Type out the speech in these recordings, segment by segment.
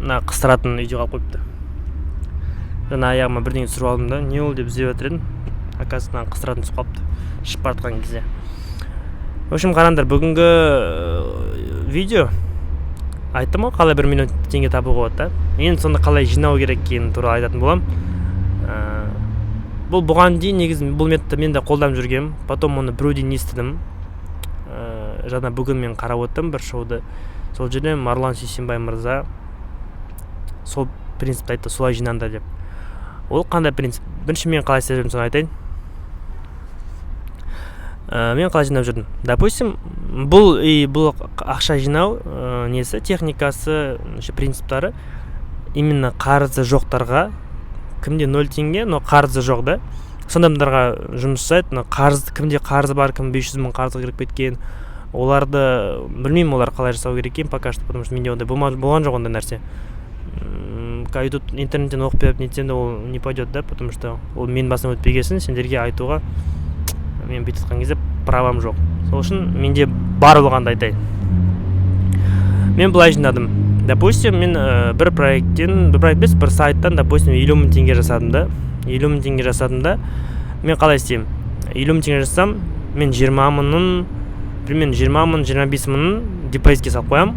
мына қыстыратын видео қалып қойыпты. Жаңа аяғыма бірдеңе түсіріп алдым да, не ол деп іздеп жатыр едім. Оказывается, қыстыратын түсіп қалыпты. Шығып бара жатқан кезде. В общем, қараңдар, бүгінгі видео айттым ғой, қалай 1 миллион теңге табуға болады да. Енді сонда қалай жинау керек екені туралы айтатын боламын. Бұл бұған дейін негізі бұл методты мен де қолданып жүргенмін. Потом оны біреуден естідім. Жаңа бүгін мен қарап отырмын бір шоуды. Сол жерде Марлан Сейсенбай мырза сол принципті айтты, солай жинаңдар деп. Ол қандай принцип? Бірінші мен қалай істеп жүрмін соны айтайын. Мен қалай жинап жүрдім? Допустим, бұл ақша жинау несі, техникасы, принциптары именно қарызы жоқтарға, кімде 0 теңге, но қарызы жоқ да. Сондайларға жұмыс жасайды. Кімде қарызы бар, кім 500 мың қарызға кіріп кеткен, оларды білмеймін, олар қалай жасау керек екенін пока что, потому что менде ондай болған жоқ ондай нәрсе. Тут интернеттен оқып беріп нетсем де ол не пойдет да, потому что ол менің басыма өтпей келсін, сендерге айтуға мен бүйтіп жатқан кезде правам жоқ. Сол үшін менде бар болғанды айтайын. Мен былай жинадым. Допустим, мен бір сайттан, допустим, 50 мың теңге жасадым да. 50 мың теңге жасадым да, мен қалай істеймін? 50 мың теңге жасасам, мен 20 мыңның, примерно 20 мың, 25 мыңның депозитке салып қоямын.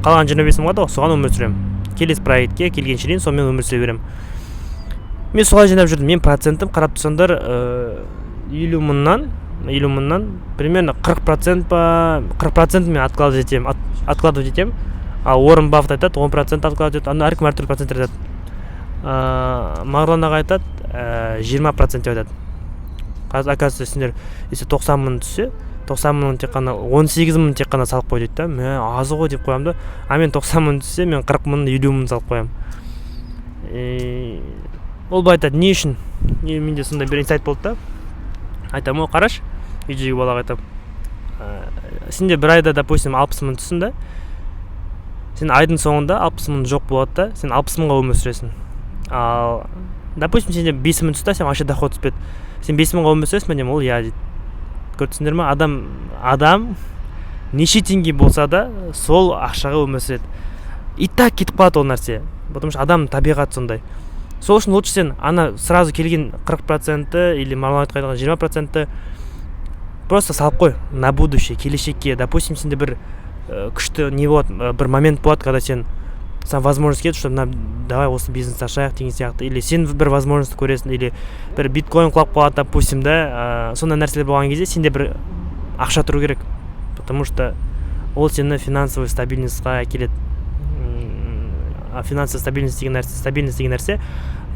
Қалған 25 мыңға да соған өмір сүремін. Келесі проектке келгенше дейін сонымен өмір сүре беремін. Мен солай жинап жүрдім. Мен процентім қарап тұрсаңдар 50 мыңнан примерно 40% мен откладывать етем. Ал Уоррен Баффет айтады 10% откладывать етеді. Әркім әртүрлі процент айтады. Марлан аға айтады 20% айтады. Оказывается, сендер если 90 мың түссе, 90 мың тек қана 18 мың тек қана салып қой дейді да. Мен азы ғой деп қоямын да. Мен 90 мың түссе, мен 40 мың 50 мың салып қоямын. Ол былай айтады, не үшін? Менде сондай бір инсайт болды да. Айтамын, қараш, видеоға балаға айтамын. Сенде бір айда, допустим, 60 мың түссін да. Сен айдың соңында 60 мың жоқ болады да, сен 60 мыңға өмір сүресің. Ал, допустим, сенде 5 мың түсті, сен вообще доход түспеді. Сен 5 мыңға өмір сүресің бе деймін, ол я дейді. Көрдіңдер ме? Адам неше теңге болса да сол ақшаға өмір сүреді. И так кетіп қалады ол нәрсе. Потому что адам табиғаты сондай. Сол үшін лучше сен сразу келген 40% или Марлан айтқан 20% просто салып қой на будущее, келешекке. Допустим, сенде бір күшті не болады, бір момент болады, когда сен возможность кетті, что давай осы бизнес ашайық деген сияқты, или сен бір возможность көресің, или бір биткоин құлап қалады, допустим, да, сондай нәрселер болған кезде сенде бір ақша тұру керек, потому что ол сені финансовый стабильностьқа әкеледі. Финансовый стабильность деген нәрсе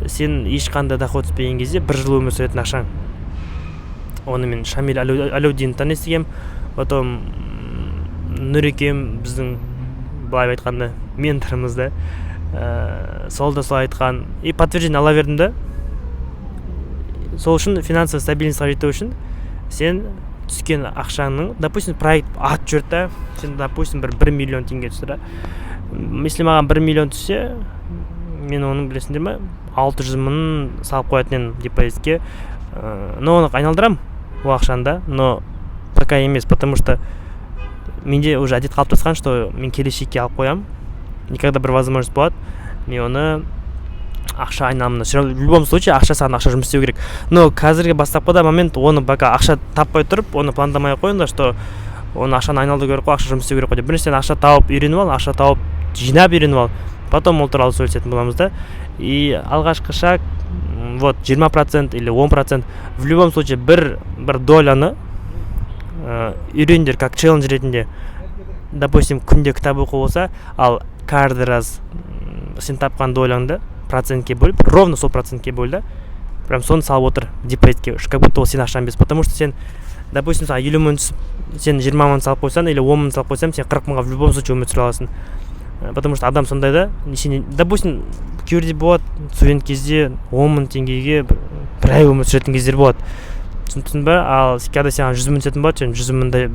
сен ешқандай доход түспеген кезде бір жыл өмір сүретін ақшаң. Оны мен Шамиль Алеудиновтан естігем, потом Нұрекем біздің былай айтқанда менторымыз да, сол да солай айтқан, и подтверждение ала бердім да. Сол үшін финансовый стабильностьқа жету үшін сен түскен ақшаңның, допустим, проект ат жүрді, сен, допустим, 1 миллион теңге түсті да. Если маған 1 миллион түссе, мен оның білесіңдер ме, 600 мың салып қоятын депозитке, но оны айналдырам ол ақшанда, но пока емес, потому что менде уже әдет қалып тұрған, что мен келешекке алып қоям. Никогда бір возможность болады, мен оны ақша айналымына. В любом случае, ақша жұмыс істеу керек. Но қазіргі бастапқыда момент, оны пока ақша таппай тұрып, оны пландамай қойыңдар, что оны ақшаны айналдыру керек қой, ақша жұмыс істеу керек қой деп. Біріншіден ақша тауып үйреніп ал, ақша тауып жинап үйреніп ал, потом ол туралы сөйлесетін боламыз да. И алғашқы шаг, вот 20% или 10%, в любом случае бір доляны үйрендер, как челлендж ретінде. Допустим, күнде кітап оқу болса, ал каждый раз сен тапқан долаңды процентке бөліп, ровно сол процентке бөл да, прям соны салып отыр депозитке, как будто ол сен ақшаң емес. Потому что сен, допустим, 50 мың түсіп, сен 20 мың салып қойсан, или 10 мың салып қойсам, сен 40 мыңға в любом случае өмір сүре аласың. Потому что адам сондай да, допустим, кейбірде болады, студент кезде 10 мың теңгеге бір ай өмір сүретін кездер болады. Түсіндің ба? Ал когда сен 100 мың түсетін болады, сен 100 мыңда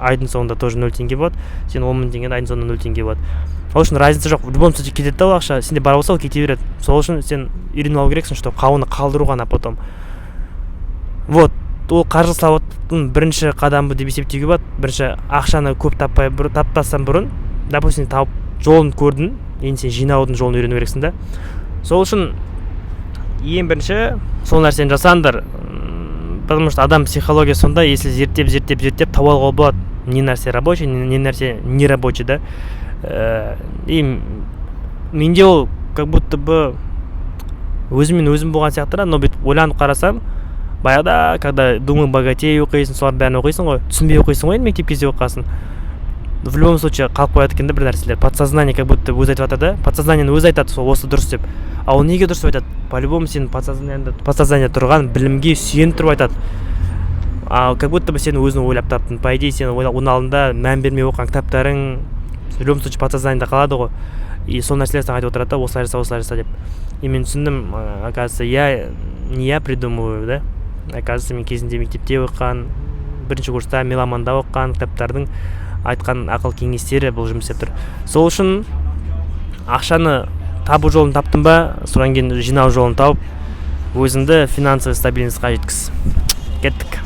айдың соңында тоже 0 теңге болады, сен 10 мың теңгеде айдың соңында 0 теңге болады. Ол үшін разница жоқ, в любом случае кетеді да ол ақша, сенде бар болса ол кете береді. Сол үшін сен үйреніп алу керексің, что қауыны қалдыру ғана потом. Вот, ол қаржы сауаттың бірінші қадамы деп есептеуге болады. Бірінші ақшаны көп таппастан бұрын, допустим, тауып жолын көрдің, енді сен жинаудың жолын үйрену керексің да. Сол үшін ең бірінші сол нәрсені жасаңдар. Потому что адам психология сонда, если зерттеп тауып алуға болады не нәрсе рабочий, не нәрсе не рабочий, да. И менде ол как будто бы өзім болған сияқты, но бүйтіп ойланып қарасам, баяғыда, когда «Думай богатей» оқисың, солар бәрін оқисың ғой, түсінбей оқисың ғой, мектеп кезде оқасың. В любом случае қалып қояды екен да бір нәрселер. Подсознание как будто өзі айтып жатыр да, подсознание өзі айтады, сол осы дұрыс деп. А ол неге дұрыс айтады? По-любому сенің подсознание тұрған білімге сүйеніп тұрып айтады. А как будто бы сен өзің ойлап таптың. По идее, сен оның алдында мән бермей оқыған кітаптарың в любом случае подсознаниеда қалады ғой. И сол нәрселер саған айтып отырады да, осылай жаса деп. И мен түсіндім, оказывается, не я придумываю, да. Оказывается, мен кезінде мектепте оқыған, бірінші курста меломанда оқыған кітаптардың айтқан ақыл кеңестері бұл жұмыс істеп тұр. Сол үшін ақшаны табу жолын таптың ба, содан кейін жинау жолын тауып, өзіңді финансовый стабильностьқа жеткіз. Кеттік.